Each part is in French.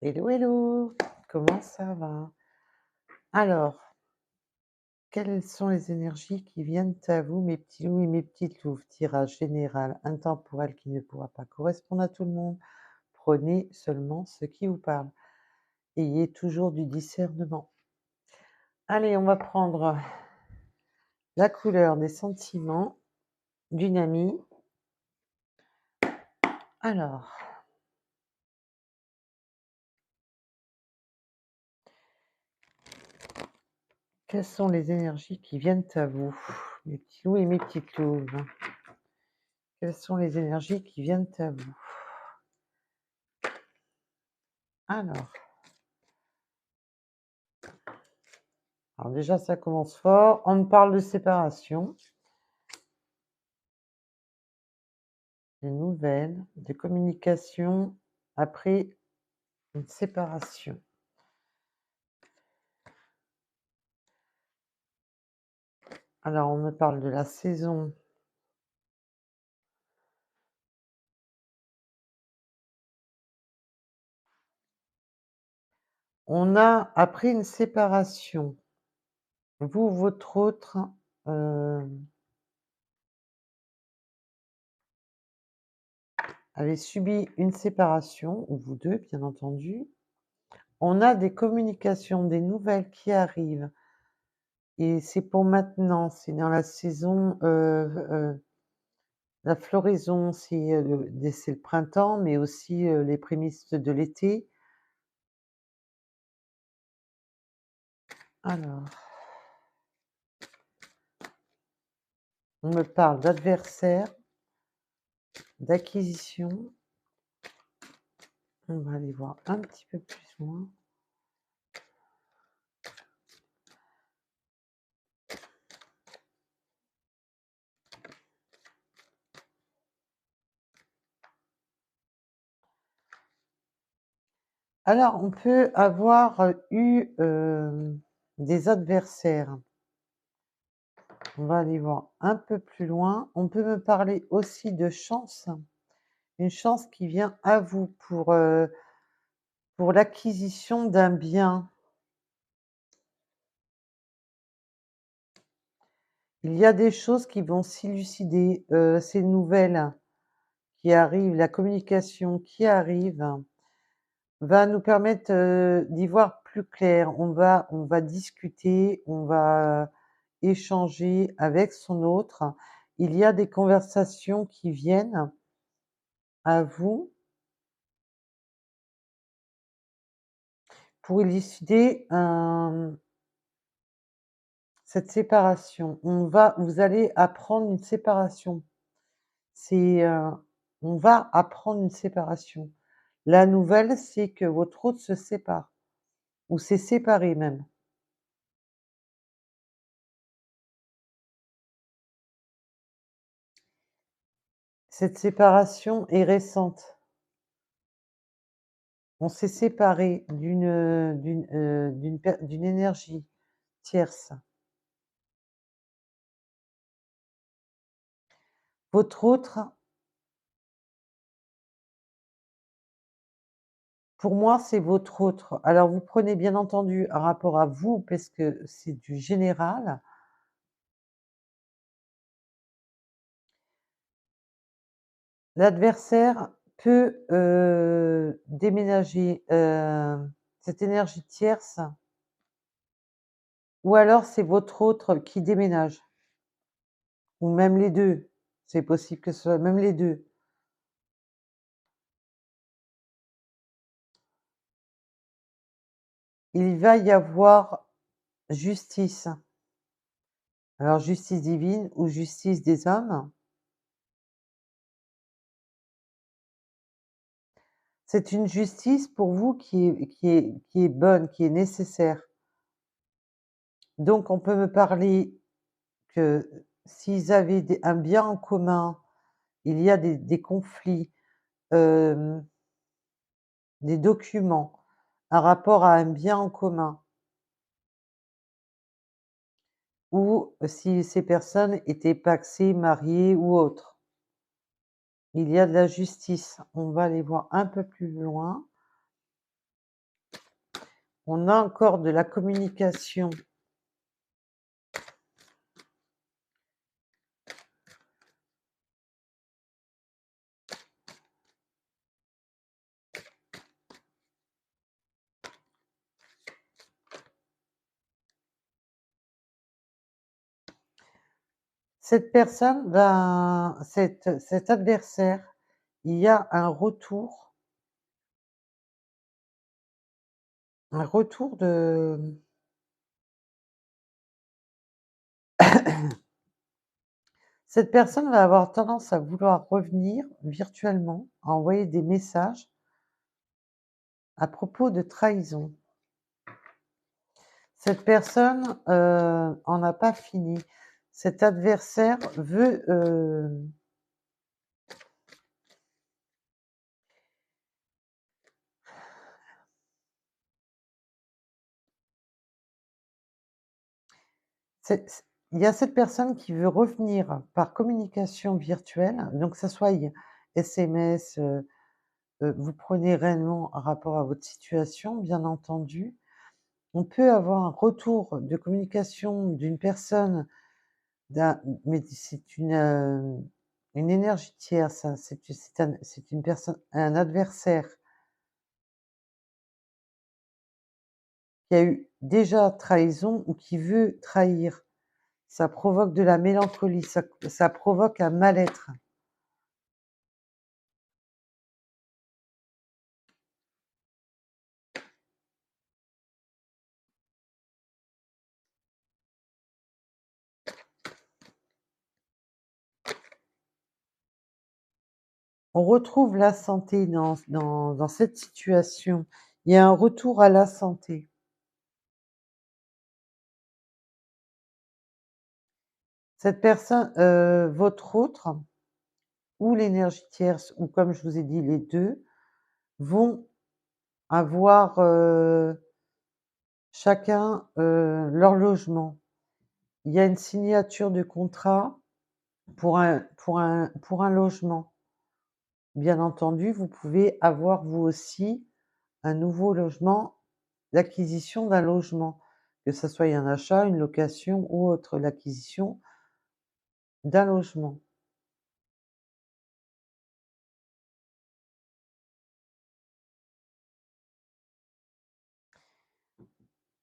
Hello, hello, comment ça va? Alors, quelles sont les énergies qui viennent à vous, mes petits loups et mes petites louves? Tirage général, intemporel qui ne pourra pas correspondre à tout le monde. Prenez seulement ce qui vous parle. Ayez toujours du discernement. Allez, on va prendre la couleur des sentiments d'une amie. Alors, quelles sont les énergies qui viennent à vous, mes petits loups et mes petites louves? Quelles sont les énergies qui viennent à vous? Alors. Alors déjà, ça commence fort. On me parle de séparation, des nouvelles, de communication après une séparation. Alors, on me parle de la saison. On a, après une séparation, vous, votre autre, euh, avez subi une séparation, ou vous deux, bien entendu. On a des communications, des nouvelles qui arrivent. Et c'est pour maintenant, c'est dans la saison. La floraison, c'est le printemps, mais aussi, les prémices de l'été. Alors, on me parle d'adversaire, d'acquisition. On va aller voir un petit peu plus loin. Alors, on peut avoir, eu, des adversaires. On va aller voir un peu plus loin. On peut me parler aussi de chance, une chance qui vient à vous pour l'acquisition d'un bien. Il y a des choses qui vont s'élucider, ces nouvelles qui arrivent, la communication qui arrive va nous permettre, d'y voir plus clair. On va discuter, on va échanger avec son autre. Il y a des conversations qui viennent à vous pour élucider cette séparation. Vous allez apprendre une séparation. C'est, on va apprendre une séparation. La nouvelle, c'est que votre hôte se sépare ou s'est séparé même. Cette séparation est récente. On s'est séparé d'une énergie tierce. Votre autre, pour moi, c'est votre autre. Alors vous prenez bien entendu un rapport à vous parce que c'est du général. L'adversaire peut, déménager, cette énergie tierce ou alors c'est votre autre qui déménage ou même les 2. C'est possible que ce soit même les 2. Il va y avoir justice. Alors justice divine ou justice des hommes. C'est une justice pour vous qui est bonne, qui est nécessaire. Donc on peut me parler que s'ils avaient un bien en commun, il y a des conflits, hem, des documents, un rapport à un bien en commun ou si ces personnes étaient pacsées, mariées ou autres. Il y a de la justice. On va aller voir un peu plus loin. On a encore de la communication. Cette personne va cet adversaire, il y a un retour de cette personne va avoir tendance à vouloir revenir virtuellement, à envoyer des messages à propos de trahison. Cette personne, en a pas fini. Cet adversaire veut, il y a cette personne qui veut revenir par communication virtuelle, donc que ça soit SMS, vous prenez réellement un rapport à votre situation, bien entendu. On peut avoir un retour de communication d'une personne, mais c'est une énergie tierce, ça, c'est une personne, un adversaire qui a eu déjà trahison ou qui veut trahir. Ça provoque de la mélancolie, ça provoque un mal-être. On retrouve la santé dans cette situation. Il y a un retour à la santé. Cette personne, votre autre ou l'énergie tierce ou comme je vous ai dit les 2 vont avoir, chacun, leur logement. Il y a une signature de contrat pour un logement. Bien entendu, vous pouvez avoir vous aussi un nouveau logement, l'acquisition d'un logement, que ça soit un achat, une location ou autre, l'acquisition d'un logement.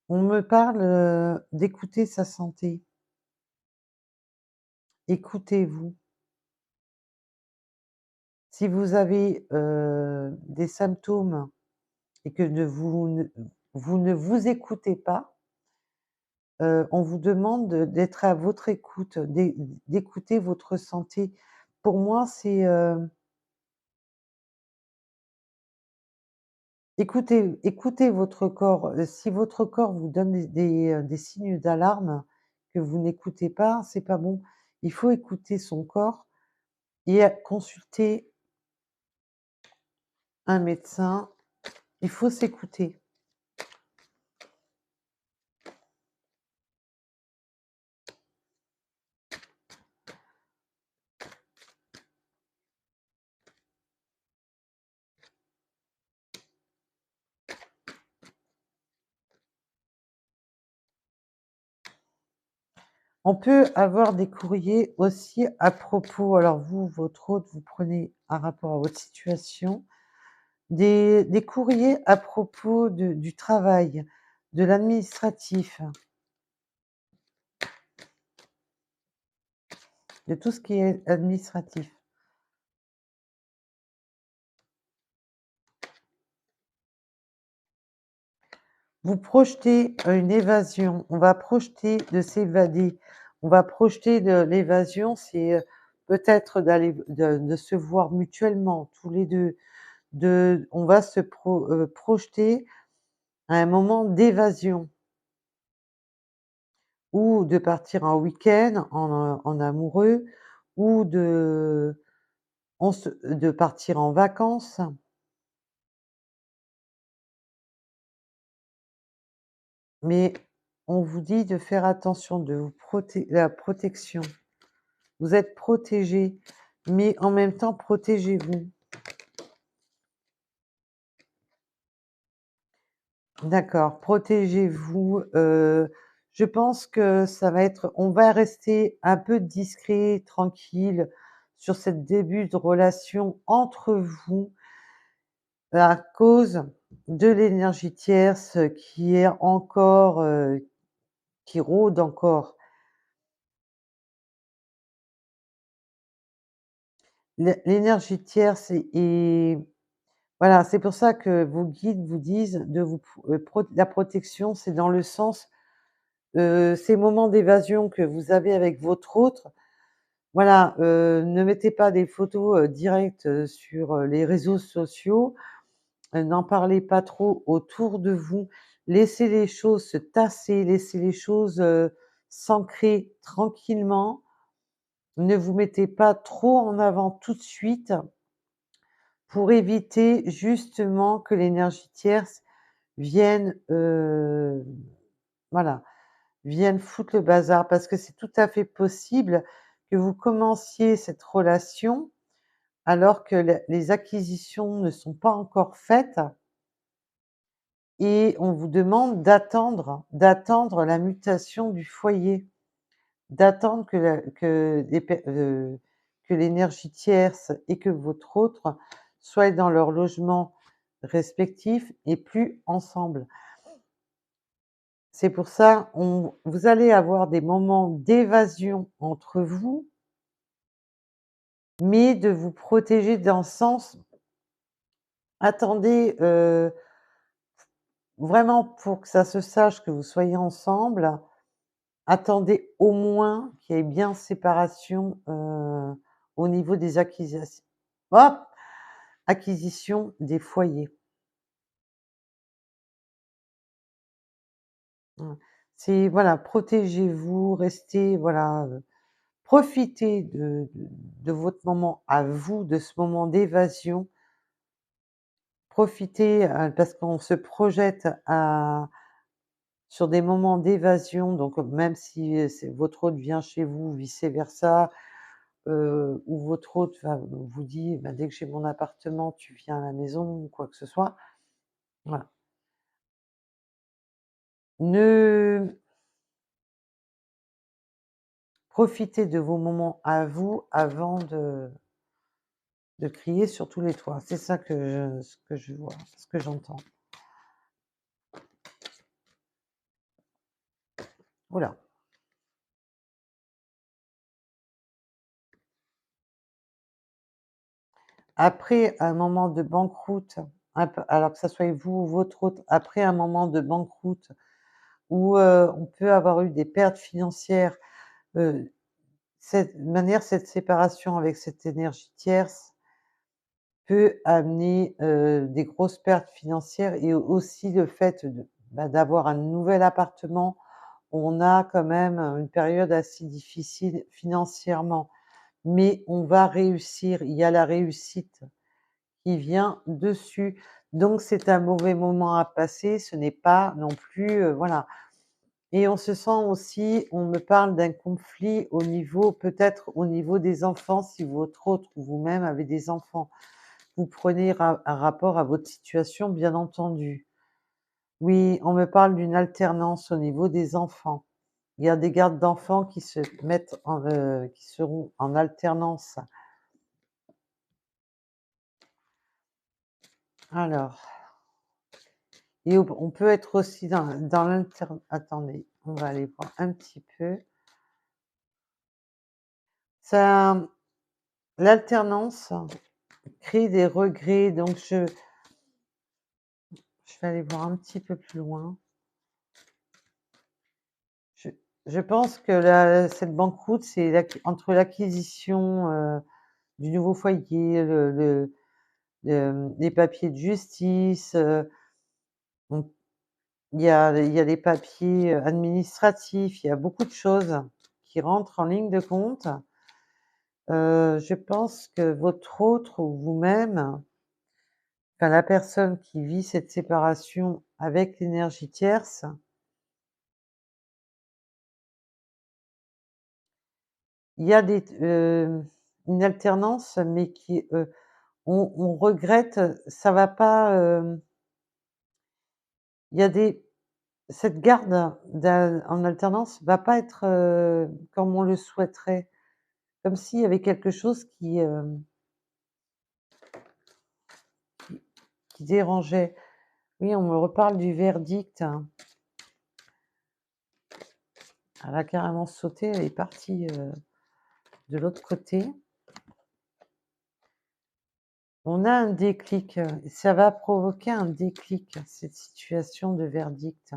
On me parle, d'écouter sa santé. Écoutez-vous. Si vous avez, des symptômes et que vous ne vous écoutez pas, on vous demande d'être à votre écoute, d'écouter votre santé. Pour moi, c'est, écoutez votre corps. Si votre corps vous donne des signes d'alarme que vous n'écoutez pas, c'est pas bon. Il faut écouter son corps et consulter un médecin. Il faut s'écouter. On peut avoir des courriers aussi à propos, alors vous, votre hôte, vous prenez un rapport à votre situation, des courriers à propos du travail, de l'administratif, de tout ce qui est administratif. Vous projetez, une évasion, on va projeter de s'évader, on va projeter de l'évasion, c'est, peut-être de se voir mutuellement tous les 2, on va se projeter à un moment d'évasion ou de partir en week-end en amoureux ou de partir en vacances, mais on vous dit de faire attention, de vous la protection. Vous êtes protégés, mais en même temps protégez-vous. D'accord, protégez-vous, je pense que ça va être on va rester un peu discret, tranquille sur cette début de relation entre vous, à cause de l'énergie tierce qui est encore, qui rôde encore. L'énergie tierce est voilà, c'est pour ça que vos guides vous disent de vous la protection, c'est dans le sens, ces moments d'évasion que vous avez avec votre autre, voilà, ne mettez pas des photos, directes, sur, les réseaux sociaux, n'en parlez pas trop autour de vous. Laissez les choses se tasser, laissez les choses, s'ancrer tranquillement. Ne vous mettez pas trop en avant tout de suite pour éviter justement que l'énergie tierce vienne, voilà, vienne foutre le bazar. Parce que c'est tout à fait possible que vous commenciez cette relation alors que les acquisitions ne sont pas encore faites et on vous demande d'attendre la mutation du foyer, d'attendre que l'énergie tierce et que votre autre soient dans leur logement respectif et plus ensemble. C'est pour ça, vous allez avoir des moments d'évasion entre vous, mais de vous protéger dans le sens, attendez, vraiment pour que ça se sache que vous soyez ensemble, attendez au moins qu'il y ait bien séparation, au niveau des acquisitions des foyers. Mmh. C'est voilà, protégez-vous, restez voilà, profitez de votre moment à vous, de ce moment d'évasion. Profitez, parce qu'on se projette à sur des moments d'évasion, donc même si, c'est votre hôte vient chez vous, vice versa, ou votre hôte vous dit: «Bah, dès que j'ai mon appartement, tu viens à la maison» ou quoi que ce soit. Voilà. Ne Profitez de vos moments à vous avant de crier sur tous les toits. C'est ça ce que je vois, ce que j'entends. Ouh. Après un moment de banqueroute, alors que ça soit vous ou votre hôte, après un moment de banqueroute où, on peut avoir eu des pertes financières, heu, cette séparation avec cette énergie tierce peut amener, des grosses pertes financières et aussi le fait d'avoir un nouvel appartement. On a quand même, une période assez difficile financièrement, mais on va réussir. Il y a la réussite qui vient dessus. Donc c'est un mauvais moment à passer, ce n'est pas non plus, voilà. Et on se sent aussi on me parle d'un conflit au niveau peut-être au niveau des enfants, si votre autre ou vous-même avez des enfants. Vous prenez un rapport à votre situation, bien entendu. Oui, on me parle d'une alternance au niveau des enfants. Il y a des gardes d'enfants qui seront en alternance. Alors, et on peut être aussi dans attendez, on va aller voir un petit peu. Ça L'alternance crée des regrets, donc je vais aller voir un petit peu plus loin. Je je pense que cette banqueroute, c'est entre l'acquisition, du nouveau foyer, les papiers de justice, on il y a les papiers, administratifs, il y a beaucoup de choses qui rentrent en ligne de compte. Je pense que votre autre ou vous-même, enfin la personne qui vit cette séparation avec l'énergie tierce, il y a une alternance, mais qui, on regrette, ça va pas, il y a des cette garde en alternance va pas être, comme on le souhaiterait, comme s'il y avait quelque chose qui dérangeait. Oui, on me reparle du verdict, hein. Elle a carrément sauté, elle est partie, de l'autre côté. On a un déclic, ça va provoquer un déclic, cette situation de verdict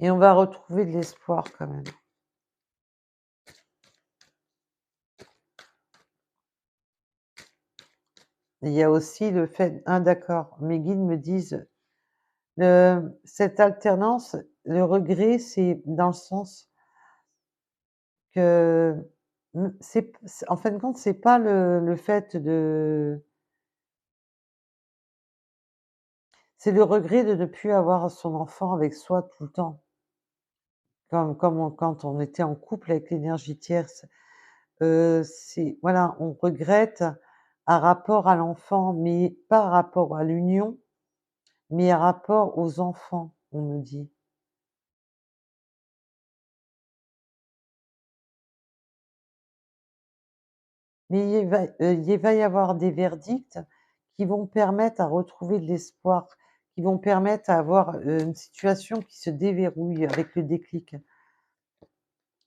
et on va retrouver de l'espoir quand même. Il y a aussi le fait ah d'accord, mes guides me disent, cette alternance, le regret, c'est dans le sens que, c'est en fin de compte, c'est pas le fait de c'est le regret de ne plus avoir son enfant avec soi tout le temps. Quand on était en couple avec l'énergie tierce, c'est voilà, on regrette un rapport à l'enfant, mais pas rapport à l'union, mais un rapport aux enfants, on me dit. Mais il va y avoir des verdicts qui vont permettre à retrouver de l'espoir, qui vont permettre à avoir, une situation qui se déverrouille avec le déclic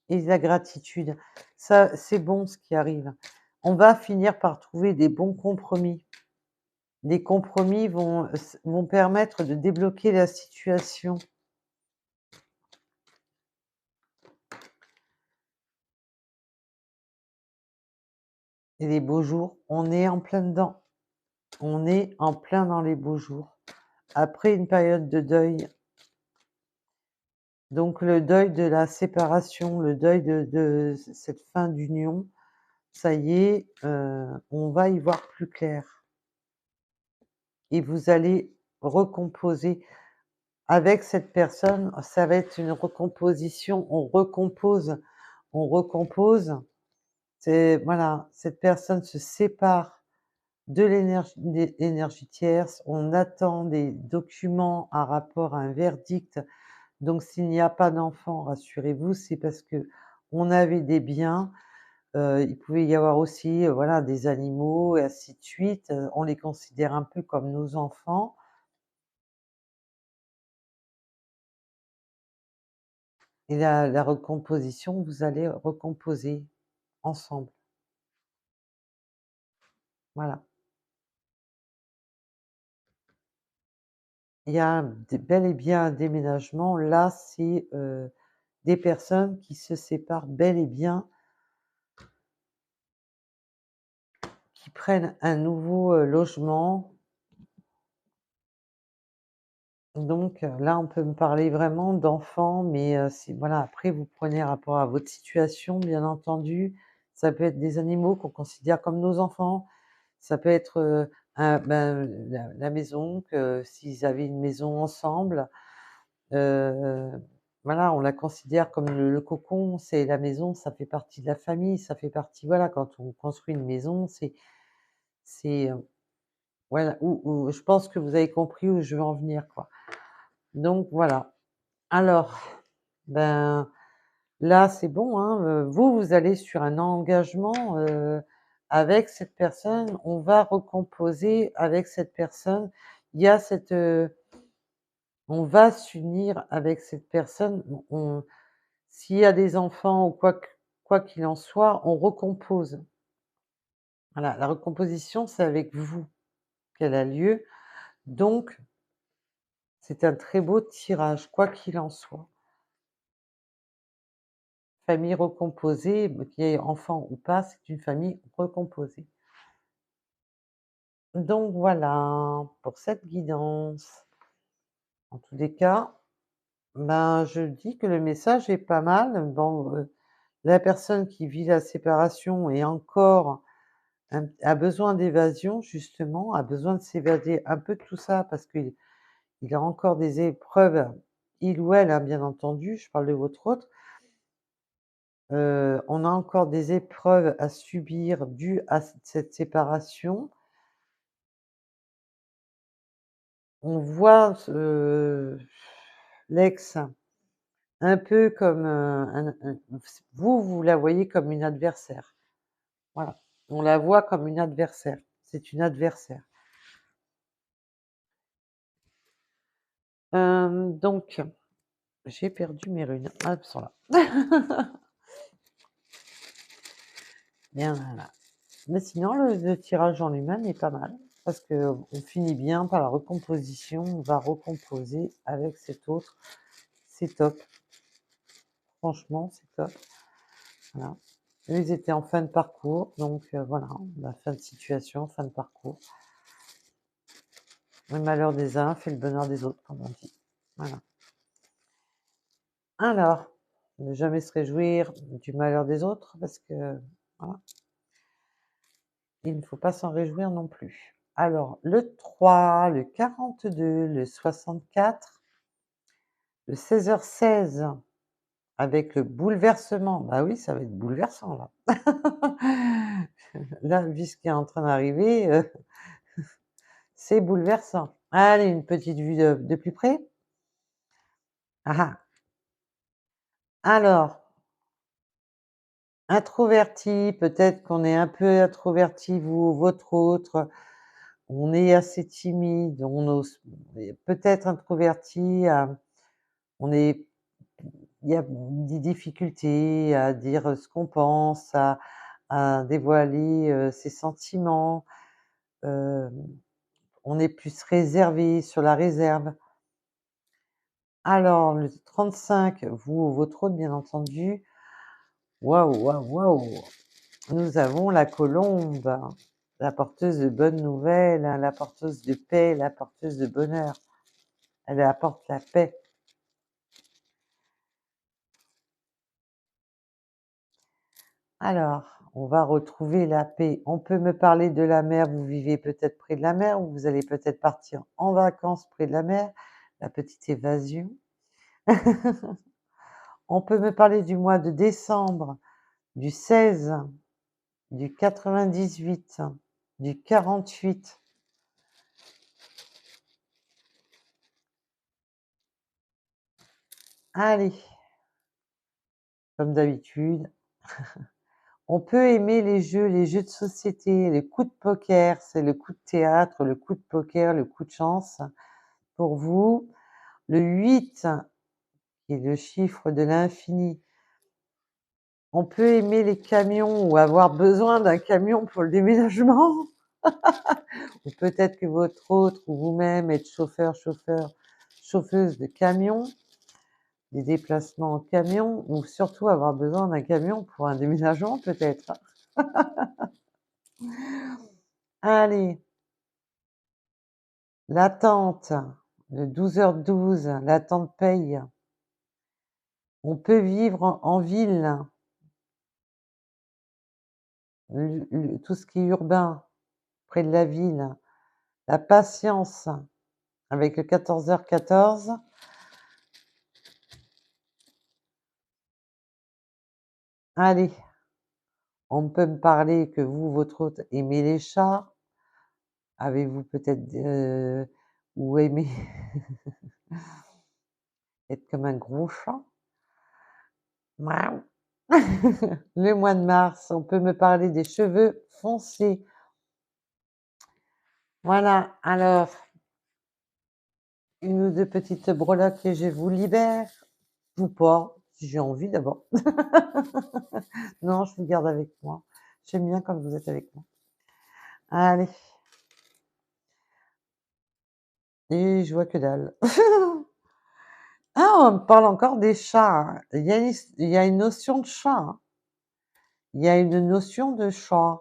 et la gratitude. Ça, c'est bon ce qui arrive. On va finir par trouver des bons compromis. Les compromis vont permettre de débloquer la situation et les beaux jours, on est en plein dedans. On est en plein dans les beaux jours. Après une période de deuil, donc le deuil de la séparation, le deuil de cette fin d'union, ça y est, on va y voir plus clair et vous allez recomposer avec cette personne. Ça va être une recomposition, on recompose. C'est voilà, cette personne se sépare de l'énergie tierce, on attend des documents en rapport à un verdict. Donc s'il n'y a pas d'enfant, rassurez-vous, c'est parce que on avait des biens, il pouvait y avoir aussi, voilà, des animaux et ainsi de suite, on les considère un peu comme nos enfants et la recomposition, vous allez recomposer ensemble, voilà. Il y a bel et bien un déménagement, là, c'est, des personnes qui se séparent bel et bien, qui prennent un nouveau, logement. Donc là, on peut me parler vraiment d'enfants, mais c'est voilà, après vous prenez rapport à votre situation, bien entendu. Ça peut être des animaux qu'on considère comme nos enfants. Ça peut être, la maison, que s'ils avaient une maison ensemble, heu, voilà, on la considère comme le cocon, c'est la maison, ça fait partie de la famille, ça fait partie voilà, quand on construit une maison, c'est, voilà, où je pense que vous avez compris où je veux en venir, quoi. Donc voilà. Alors, ben, là, c'est bon, hein, vous allez sur un engagement, avec cette personne. On va recomposer avec cette personne. Il y a cette, on va s'unir avec cette personne. On s'il y a des enfants ou quoi qu'il en soit, on recompose. Voilà, la recomposition, c'est avec vous qu'elle a lieu, donc c'est un très beau tirage, quoi qu'il en soit. Famille recomposée, qu'il y ait enfant ou pas, c'est une famille recomposée. Donc voilà, pour cette guidance. En tous les cas, ben, je dis que le message est pas mal. Bon, la personne qui vit la séparation et encore a besoin d'évasion justement, a besoin de s'évader un peu de tout ça parce qu'il a encore des épreuves, il ou elle, hein, bien entendu, je parle de votre autre. On a encore des épreuves à subir dues à cette séparation. On voit l'ex un peu comme, vous la voyez comme une adversaire. Voilà. On la voit comme une adversaire. C'est une adversaire. Donc j'ai perdu mes runes. Ah, elles sont là. Bien, voilà. Mais sinon le tirage en lui-même est pas mal parce qu'on finit bien par la recomposition. On va recomposer avec cet autre. C'est top. Franchement, c'est top. Voilà. Eux, ils étaient en fin de parcours, donc voilà, bah, fin de situation, fin de parcours. Le malheur des uns fait le bonheur des autres, comme on dit. Voilà. Alors, ne jamais se réjouir du malheur des autres, parce que voilà, il ne faut pas s'en réjouir non plus. Alors, le 3, le 42, le 64, le 16h16, avec le bouleversement. Bah oui, ça va être bouleversant là. Là, vu ce qui est en train d'arriver, c'est bouleversant. Allez, une petite vue de plus près. Ah ah. Alors, introverti, peut-être qu'on est un peu introverti, vous, votre autre, on est assez timide, on ose peut-être introverti, on est il y a des difficultés à dire ce qu'on pense, à dévoiler, ses sentiments, hem, on est plus réservé, sur la réserve. Alors le 35, vous, votre autre, bien entendu. Waouh, waouh, waouh! Nous avons la colombe, la porteuse de bonnes nouvelles, hein, la porteuse de paix, la porteuse de bonheur. Elle apporte la paix. Alors, on va retrouver la paix. On peut me parler de la mer, vous vivez peut-être près de la mer ou vous allez peut-être partir en vacances près de la mer, la petite évasion. On peut me parler du mois de décembre, du 16, du 98, du 48. Allez, comme d'habitude, on peut aimer les jeux de société, les coups de poker, c'est le coup de théâtre, le coup de poker, le coup de chance pour vous. Le 8, qui est le chiffre de l'infini. On peut aimer les camions ou avoir besoin d'un camion pour le déménagement. Ou peut-être que votre autre ou vous-même êtes chauffeuse de camion, des déplacements en camion, ou surtout avoir besoin d'un camion pour un déménagement peut-être. Allez, l'attente, le 12h12, l'attente paye. On peut vivre en ville, tout ce qui est urbain, près de la ville. La patience, avec le 14h14. Allez, on peut me parler que vous, votre hôte, aimez les chats. Avez-vous peut-être ou aimez être comme un gros chat? Miaou. Le mois de mars, on peut me parler des cheveux foncés. Voilà, alors, une ou deux petites breloques et je vous libère, ou pas, si j'ai envie d'abord. Non, je vous garde avec moi. J'aime bien quand vous êtes avec moi. Allez, et je vois que dalle. Ah, on me parle encore des chats, hein. Il y a une notion de chat, hein. Il y a une notion de chat.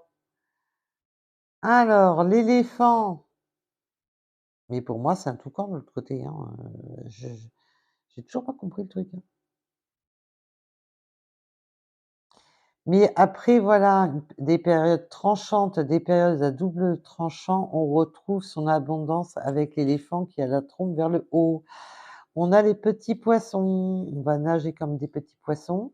Alors, l'éléphant, mais pour moi, c'est un toucan de l'autre côté, hein, j'ai toujours pas compris le truc, hein. Mais après, voilà, des périodes tranchantes, des périodes à double tranchant, on retrouve son abondance avec l'éléphant qui a la trompe vers le haut. On a les petits poissons, on va nager comme des petits poissons.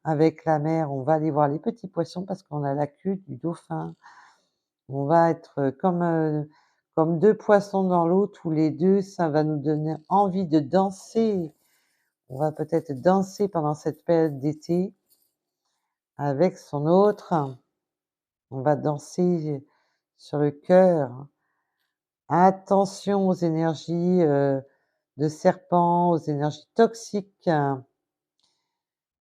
Avec la mer, on va aller voir les petits poissons parce qu'on a la queue du dauphin. On va être, comme 2 poissons dans l'eau, tous les 2, ça va nous donner envie de danser. On va peut-être danser pendant cette période d'été avec son autre. On va danser sur le cœur. Attention aux énergies, de serpent, aux énergies toxiques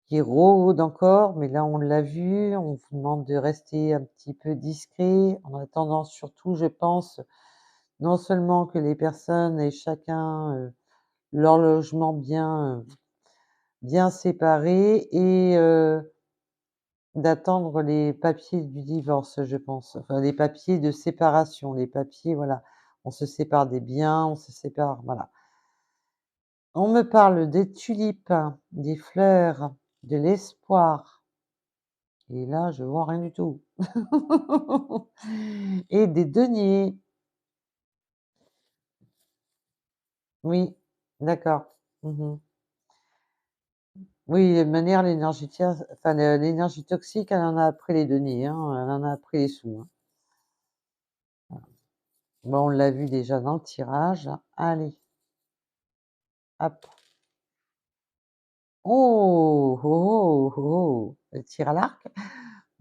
qui rôdent encore, mais là, on l'a vu. On vous demande de rester un petit peu discret, en attendant surtout, je pense, non seulement que les personnes aient chacun, leur logement bien séparé et d'attendre les papiers du divorce, je pense. Enfin, les papiers de séparation, les papiers, voilà. On se sépare des biens, on se sépare, voilà. On me parle des tulipes, des fleurs, de l'espoir et là, je vois rien du tout et des deniers. Oui, d'accord. Mmh. Oui, de manière, l'énergie enfin, l'énergie toxique, elle en a après les deniers, hein, elle en a après les sous, hein. Bon, on l'a vu déjà dans le tirage. Allez, hop. Oh! Oh, oh, oh! Elle tire à l'arc,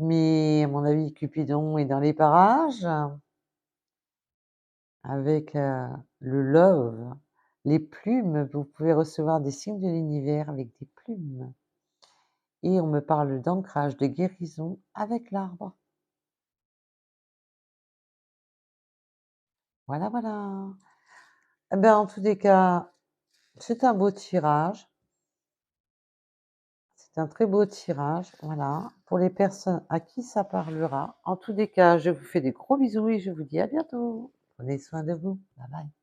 mais à mon avis, Cupidon est dans les parages avec, le love, les plumes. Vous pouvez recevoir des signes de l'univers avec des plumes et on me parle d'ancrage, de guérison avec l'arbre. Voilà, voilà. Eh ben, en tous les cas, c'est un beau tirage. C'est un très beau tirage, voilà, pour les personnes à qui ça parlera. En tous les cas, je vous fais des gros bisous et je vous dis à bientôt. Prenez soin de vous. Bye bye.